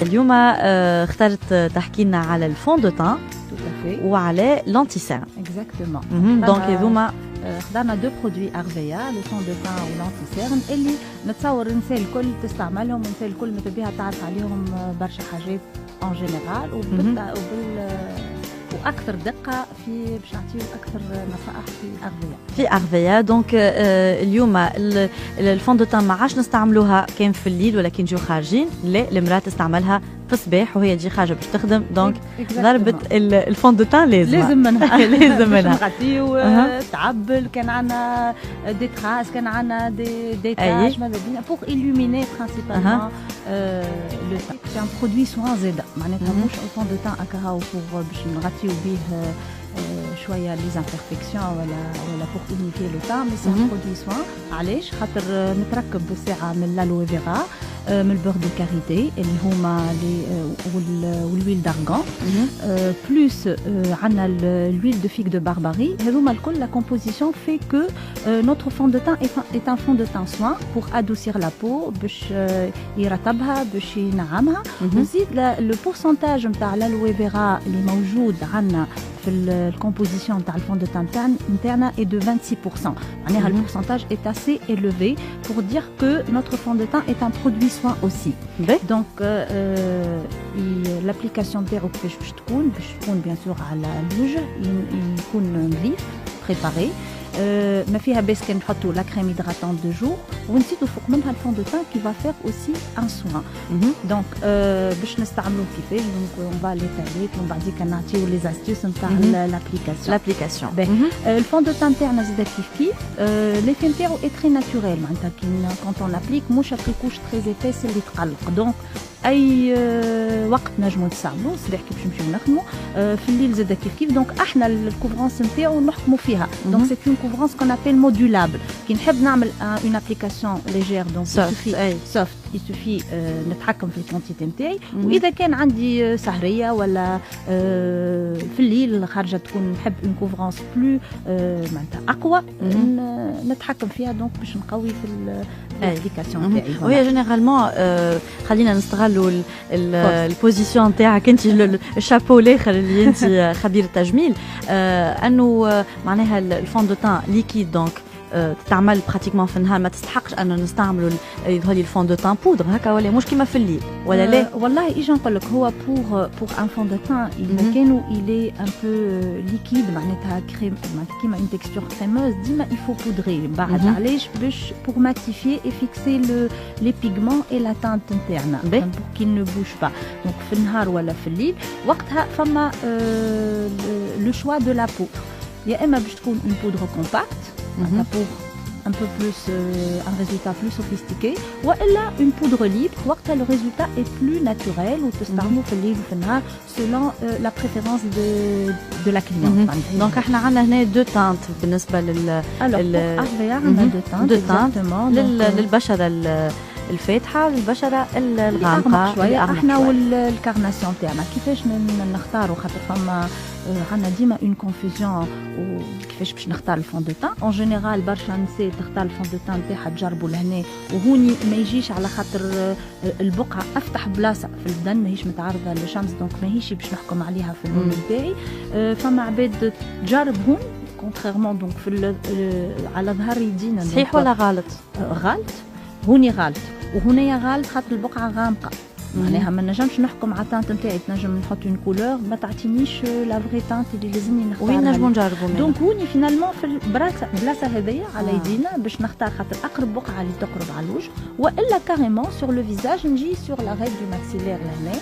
اليوم اخترت تحكي لنا على الفون دو تان وعلى لانتيسيرن. اكزاكتومون. دونك هذوما اخترنا دو برودوي ارفيا لو فون دو تان ولانتيسيرن اللي نتصور النساء الكل تستعملهم، والنساء الكل ماذا بها تعرف عليهم برشا حاجات اون جينيرال واكثر دقه في باش نعطيو اكثر نصائح في ارفيا. دونك اليوم الفون دو تان ما عادش نستعملوها كان في الليل ولا كي نجيو خارجين، لا المراه تستعملها في الصباح وهي تجي خارجه باش تخدم. دونك ضربت الفون دو تان لازم منها لازم منها نغطيو تعبل كان عندنا دي تراس كان عندنا دي تاج ماذا بينا بور إلوميني برينسيبالمون لو تان. سي ان برودوي سوان زاده معناتها مش الفون دو تان هكا بور باش نغطيو به شويه لي زامبيرفيكسيون ولا بور اونيفي لو تان، مي سي ان برودوي سوان. علاش؟ خاطر متركب بالساعه من لالوي فيغا، من البور دو كاريتي اللي هما والويل دارغان، بلوس عندنا الويل دو فيك دو بارباري. هذوما الكل لا كومبوزيسيون في كو نوتر فون دو تان est un fond de teint soin pour adoucir la peau باش يرطبها باش ينعمها. نزيد لو بورسنتاج نتاع الالوي فيغا اللي موجود عندنا في الكومبوزيسيون تاع الفون دو تان نتاعنا est de 26%. معناها البورسنتاج est assez élevé pour dire que notre fond de teint est un produit soin aussi. Donc l'application نتاعو كيفاش باش تكون bien sûr على الوجه يكون نظيف préparé. ما فيها بس كان نحطوا لا كريم هيدراتون دو جور ونزيدوا فوق منها الفون دو تان كي va faire aussi un soin. دونك باش نستعملوه كيفاش؟ دونك اون فا ليتاليك ومن بعد كان نعطيو لي زاستيوس نتاع لابليكاسيون. الفون دو تان تاعنا زاد كيف ليفي نتاعو اي تري ناتوريل، معناتها كون اون لابليك موش ابريكوش تري ايبيس اللي تقلق. دونك اي وقت نجمو نستعملوه الصباح كي باش نمشيو نخدموا، في الليل زاد كيف. دونك احنا الكوفرونس نتاعو نحكموا فيها. دونك سي اون كوفرونس كون ابيل مودولابل. كي نحب نعمل اون ابليكاسيون ليجير دونك سوفت يسوفي نتحكم في الكونتيتي نتاعي. واذا كان عندي سهريه ولا في الليل خارجه تكون نحب اون كوفرونس بلو معناتها اقوى نتحكم فيها. دونك باش نقوي في الابليكاسيون نتاعي. وهي جينيرالمون خلينا نستغلوا البوزيسيون نتاعك انت الشابو الاخر اللي انت خبير التجميل، انه معناها الفون دو تان ليكيد دونك تعمل براتيكمون في النهار، ما تستحقش انه نستعملوا يظهر لي الفون دو تان بودر هكا ولا مش كيما في الليل ولا لا؟ والله اجي نقول لك هو بور ان فون دو تان اذا كانوا الي ان بو ليكيد معناتها كريم معناتها كيما اون تكستور كريموز ديما يفو بودري بعد. علاش؟ باش بور ماتيفيي اي فيكسي لي بيغمون اي لا تانت نتاعنا بور كي نو بوش با. دونك في النهار ولا في الليل وقتها فما لو شوا دو لا بودر، يا اما باش تكون اون بودر كومباكت pour un peu plus un résultat plus sophistiqué, ou alors une poudre libre وقتها le résultat est plus naturel وتستعملوا في الليل وفي النهار selon la préférence de la cliente. دونك احنا عندنا هنا دو تانت بالنسبه عندنا دو تانت للبشره الفاتحه والبشره الغامقه شويه. احنا والكارناسيون تاعنا كيفاش نختاروا؟ خاطر فما عندنا ديما اون كونفوزيون وكيفاش باش نختار الفون دو تان. اون جينيرال برشا نساء تختار الفون دو تان تاعها تجربوا لهنا وهوني ما يجيش على خاطر البقعه افتح بلاصه في البدن ماهيش متعرضه للشمس، دونك ماهيش باش نحكم عليها في اللون نتاعي. فما عباد تجرب هون كونتريرمون دونك في على ظهر يدينا. صحيح ولا غلط؟ غلط هوني غلط وهنايا غلط خاطر البقعه غامقه. معناها ما نجمش نحكم على التانت نتاعي، تنجم نحط اون كولور ما تعطينيش لا فري تانت اللي لازمني نختارها. وين نجمو نجربوا؟ دونك هوني فينالمون في البلاصه هذيا على يدينا باش نختار خاطر اقرب بقعه اللي تقرب على الوجه، والا كاريمون سور لو فيزاج نجي سور لا ريد دو ماكسيلير لهنا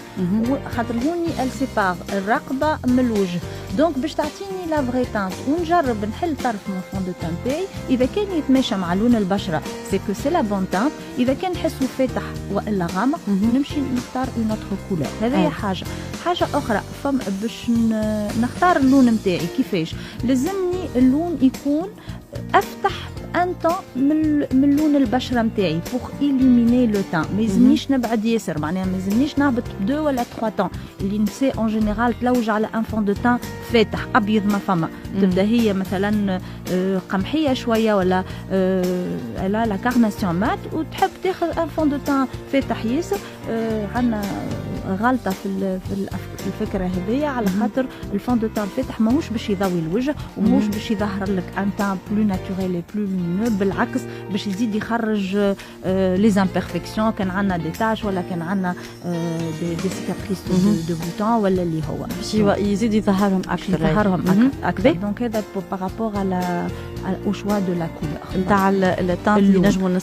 خاطر هوني السيبار الرقبه من الوجه. دونك باش تعطيني لا فري تانت ونجرب نحل طرف من فون دو تان تاعي اذا كان يتماشى مع لون البشره سي كو سي لا بون تانت. اذا كان نحسو فاتح والا غامق نمشي نختار اون اوتر كولور. هذه حاجه اخرى فم باش نختار اللون نتاعي كيفاش لازمني اللون يكون افتح ان طون من لون البشره نتاعي بوغ إليميني لو تان. ما يلزمنيش نبعد ياسر، معناها ما يلزمنيش نهبط 2 ولا 3 طون اللي نساء اون جينيرال تلوج على ان فون دو تان فاتح ابيض ما فما. تبدا هي مثلا قمحيه شويه ولا لا كارناسيون مات وتحب تاخذ ان فون دو تان فاتح ياسر. عندنا غلطه في الفكره هذيا، على خاطر الفون دو تان الفاتح ماهوش باش يضوي الوجه وماهوش باش يظهر لك ان تان بلو ناتوريل بلو لومينو، بالعكس باش يزيد يخرج لي زامبيرفكسيون، كان عندنا دي تاش ولا كان عندنا دي سيكاتريس دو بوتون ولا اللي هو باش يزيد يظهرهم اكثر. دونك هذا بارابور على au choix de la couleur نتاع التانت اللي نجموا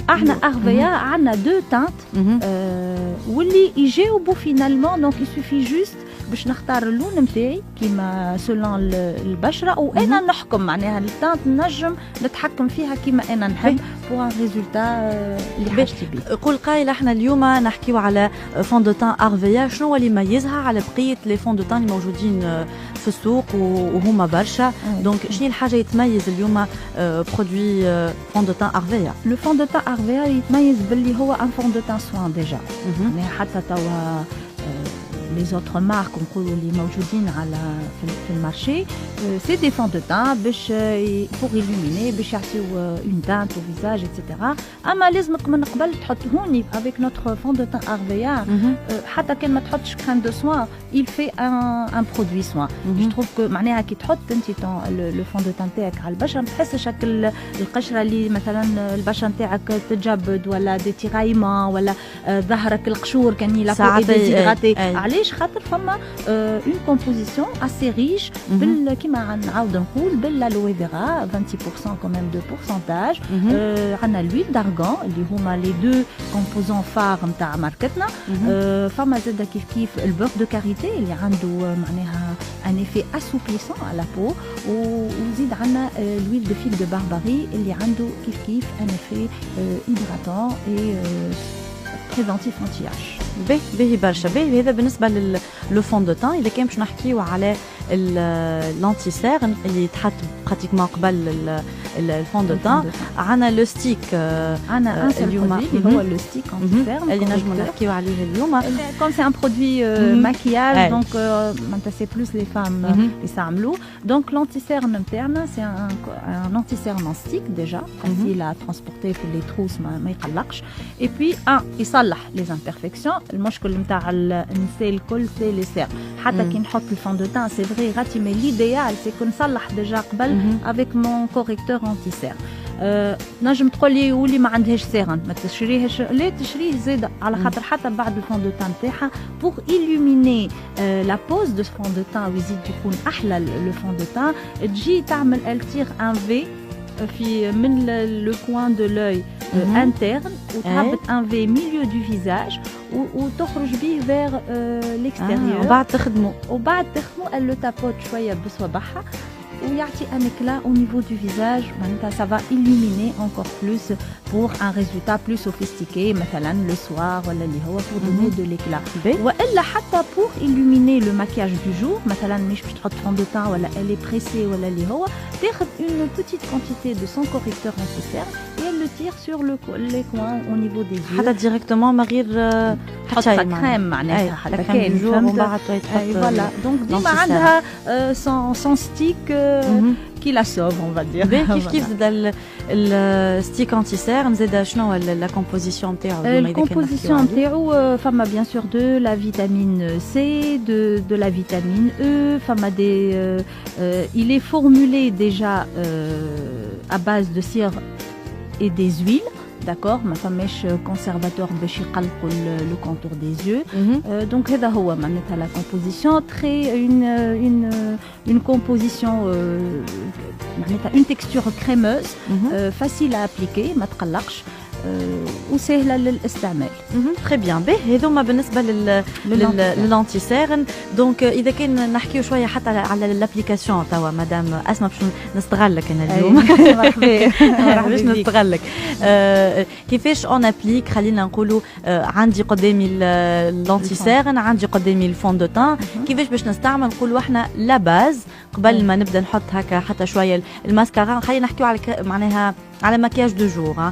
احنا اغفيا عندنا دو تانت واللي يجاوبوا فينالمون. دونك يسوفي جوست باش نختار اللون نتاعي كيما سولون البشره، وانا نحكم معناها التانت نجم نتحكم فيها كيما انا نحب بو ان ريزولتا اللي حاجتي بيه. قول قايل احنا اليوم نحكيو على فون دو تان اغفيا، شنو هو اللي يميزها على بقيه لي فون دو تان اللي موجودين في السوق وهما برشا؟ دونك شنو الحاجه يتميز اليوم برودوي فون دو تان اغفيا؟ لو فون دو تان اغفيا يتميز باللي هو ان فون دو تان سوان ديجا، يعني حتى توا les autres marques نقولوا اللي موجودين على في المارشي سي دي فون دو تان باش بور إلوميني باش يعطيو اون تانت او فيزاج ايتترا. اما لازمك من قبل تحط هوني افيك نوتر فون دو تان اغفيا حتى كان ما تحطش كريم دو سوان il fait un produit soin. Je trouve que معناها كي تحط انت لو فون دو تان تاعك على البشره ما تحسش هكا القشره اللي مثلا البشره نتاعك تتجبد ولا دي تيرايمون ولا ظهرك القشور كان يلا ديزيدراتي. علاش؟ خاطر فما اون كومبوزيسيون اسي ريش كيما نعاود نقول بالالوي فيرا 20% كوميم دو بورسنتاج. عندنا لويل دارغون اللي هما لي دو كومبوزون فار نتاع ماركتنا. فما زاده كيف البور دو كاريتي اللي عنده معناها ان افي اسوبليسون على بو، وزيد عندنا لويل دو فيل دو بارباري اللي عنده كيف ان افي هيدراتون اي بريفنتيف انتي اش. باهي برشا. باهي هذا بالنسبه لو فون دو تان. اذا كان باش نحكيو على لانتي سيرن اللي يتحط براتيكمون قبل الفون دو تان، عندنا لو ستيك. عندنا اليوم اللي هو لو ستيك انتي سيرن اللي نجمو نحكيو عليه اليوم. كون سي ان برودوي ماكياج دونك معناتها سي بلوس لي فام اللي يستعملوه. دونك لانتي سيرن نتاعنا سي ان انتي سيرن ان ستيك ديجا فاسيل ا ترانسبورتي في لي تروس ما يقلقش. اي بي يصلح لي امبيرفكسيون. المشكل نتاع النساء الكل سي لي سير. حتى كي نحط الفون دو تان سي فري غاتي مي ليديال سي كون نصلح ديجا قبل افيك مون كوريكتور انتي سير. نجم تقول لي ولي ما عندهاش سيرن ما تشريهش، لا تشريه زيد على خاطر حتى بعد الفون دو تان تاعها بور إلوميني لا بوز دو فون دو تان ويزيد يكون احلى لو فون دو تان. تجي تعمل التير ان في في من لو كوان دو لوي interne وتهبط ان في ميليو دو فيزاج وتخرج به فيغ ليكستيريور. وبعد تخدمو elle le tapote شويه بصوابعها ويعطي un éclat au niveau du visage. معناتها ça va illuminer encore plus pour un résultat plus sophistiqué مثلا le soir ولا اللي هو pour donner de l'éclat. والا حتى pour illuminer le maquillage du jour مثلا مش باش تحط fond de teint ولا elle est pressée ولا اللي هو تاخذ une petite quantité de son correcteur anti-cerne et elle le tire sur les coins au niveau des yeux. حتى ديريكتومون ما غير تحط كريم معناها حتى كان ومن بعد تحط فوالا. دونك ديما عندها son stick qui la sauve on va dire. كيف زاد الستيك انتي سيرم زاد شنو لا كومبوزيسيون نتاعو؟ الكومبوزيسيون نتاعو فما بيان سور دو لا فيتامين سي de la vitamine E, فما des il est formulé déjà à base de cire et des huiles. D'accord, ما فماش conservateur باش يقلقوا le contour des yeux. Donc هذا هو معناتها la composition très une composition معناتها une texture crémeuse facile à appliquer ما تقلقش وسهله للاستعمال. تري بيان. باهي هذوما بالنسبه للانتي سيرن. دونك اذا كان نحكيو شويه حتى على الابليكاسيون توا مدام اسماء باش نستغلك انا اليوم. مرحبا باش نستغلك. كيفاش اون ابليك؟ خلينا نقولوا عندي قدامي الانتي سيرن، عندي قدامي الفون دو تان، كيفاش باش نستعمل؟ نقولوا احنا لا باز قبل ما نبدا نحط هكا حتى شويه الماسكارا. خلينا نحكيو على معناها على مكياج دو جور.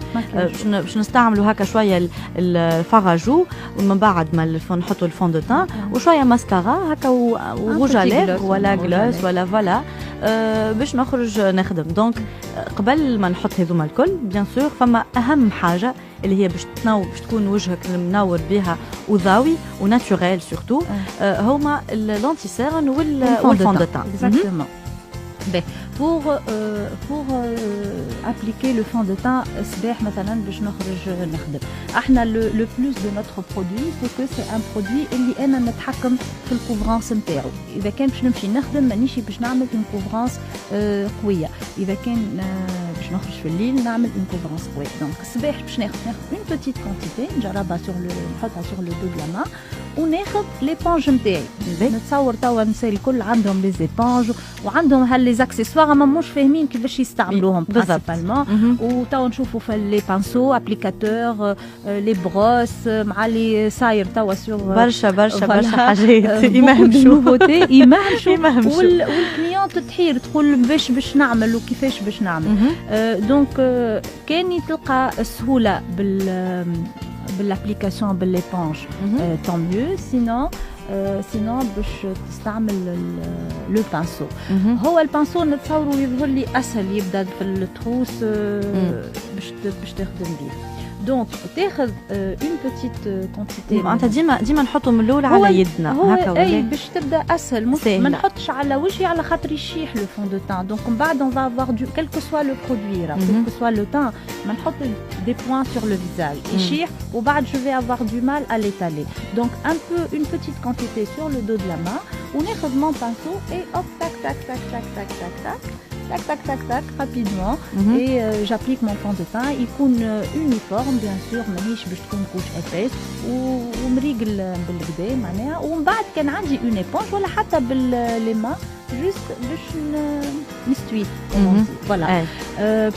باش نستعملوا هكا شويه الفراجو ومن بعد ما نحطوا الفون دو تان وشويه ماسكارا هكا وروج ليفر ولا غلوس ولا فوالا باش نخرج نخدم. دونك قبل ما نحط هذوما الكل بيان سور فما اهم حاجه اللي هي باش تكون وجهك منور بها وضاوي وناتوريل سورتو هما لانتي سيرن والفون دو تان. Exactement. Pour appliquer le fond de teint صباح مثلا باش نخرج نخدم احنا le plus de notre produit c'est que c'est un produit اللي انا نتحكم في الكوفرانس نتاعو. اذا كان باش نمشي نخدم مانيش باش نعمل اون كوفرانس قويه، اذا كان باش نخرج في الليل نعمل اون كوفرانس قويه. دونك الصباح باش ناخذ اون بوتيت كونتيتي نجربها نحطها sur le dos de la main وناخذ ليبونج نتاعي. نتصور توا النساء الكل عندهم لي زيبونج وعندهم هاللي زاكسيسوار اما مش فاهمين كيفاش يستعملوهم برينسيبالمون. وتوا نشوفوا في لي بانسو ابليكاتور لي بروس مع لي صاير توا سور برشا حاجات يمهمشوا والكليون تحير تقول باش نعمل وكيفاش باش نعمل. دونك كان تلقى السهوله بالابليكاسيون بالليبونج tant mieux sinon باش تستعمل لو بانسو. هو البانسو نتصوروا يظهر لي اسهل يبدا في التروس باش تخدم بيه. دونك تاخذ اون بوتيت كونتيتي معناتها ديما نحطوا من الاول على يدنا هكا ولا اي باش تبدا اسهل ما نحطش على وجهي على خاطر يشيح لو فون دو تان. دونك من بعد on va avoir du quel que soit le produit quel que soit le teint ما نحط des points sur le visage يشيح وبعد je vais avoir du mal à l'étaler. Donc un peu une petite quantité sur le dos de la main وناخذ mon pinceau et hop tac tac tac tac tac tac tac tac tac tac tac rapidement et j'applique mon fond de teint يكون uniforme bien sûr ماهيش باش تكون كوش épaisse ومريقل بالكدا معناها. ومن بعد كان عندي اون ايبونج ولا حتى باللي ما juste باش نستوي voilà.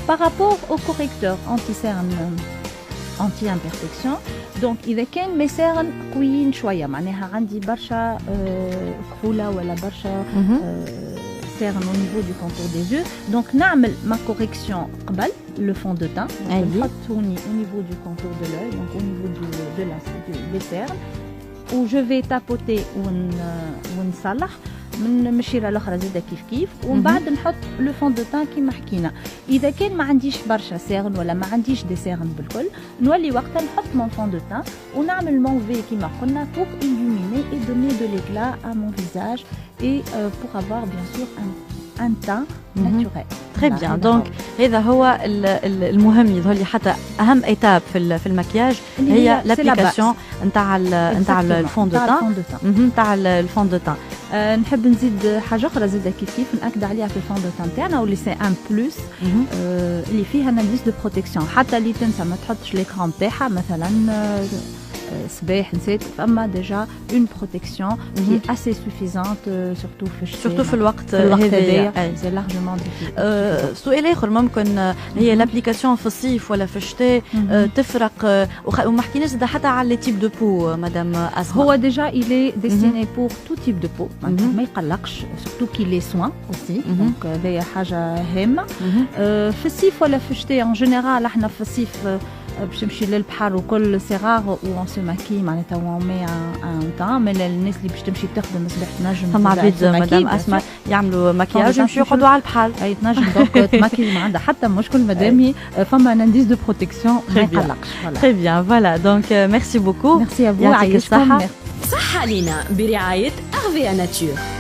Par rapport au correcteur anti-cerne anti-imperfection donc إذا كان مي سيرن قويين شوية معناها عندي برشا كحولة ولا برشا cerne au niveau du contour des yeux. Donc نعمل ma correction قبل le fond de teint نحطوني au niveau du contour de l'œil donc au niveau des cernes où je vais tapoter ونصلح من مشيره الاخرى زاده كيف ومن بعد نحط لو فون دو تان كيما حكينا. اذا كان ما عنديش برشا سيرن ولا ما عنديش دي سيرن بالكل نولي وقتها نحط مون فون دو تان ونعمل مون في كيما قلنا pour illuminer et donner de l'éclat à mon visage et pour avoir bien sûr un teint naturel. Très bien. Donc هذا هو المهم يظهر لي حتى اهم ايتاب في المكياج هي لابليكاسيون نتاع الفون دو تان نتاع الفون دو تان. نحب نزيد حاجه اخرى زاده كيف ناكد عليها في الفون دو تان تاعنا واللي سي ان بلوس اللي فيها اناليز دو بروتيكسيون حتى اللي تنسى ما تحطش ليكران تاعها مثلا صباح نسيت فما ديجا اون بروتيكسيون كي اسي سوفيزانت سورتو في الوقت هذايا سي لارجمون ديفيسيل. سؤال اخر ممكن هي لابليكاسيون في الصيف ولا في الشتاء تفرق وما حكيناش حتى على لي تيب دو بو مدام اسماء. هو ديجا إلي ديستيني بور تو تيب دو بو ما يقلقش سورتو كي لي سوان اوسي دونك هذايا حاجه هامه. في الصيف ولا في الشتاء ان جينيرال احنا في الصيف باش نمشي للبحر وكل سي راغ و سو ماكي معناتها و مي ان طان من الناس اللي باش تمشي تخدم صباح تنجم فما عبيد مدام اسماء يعملوا مكياج ويمشيو يقعدوا على البحر اي تنجم دونك تماكي ما عندها حتى مشكل مادامي فما ان انديس دو بروتيكسيون ما يقلقش. تري بيان فوالا دونك ميرسي بوكو. ميرسي ا فو. يعطيك الصحه. صح علينا برعايه اغذيه ناتور.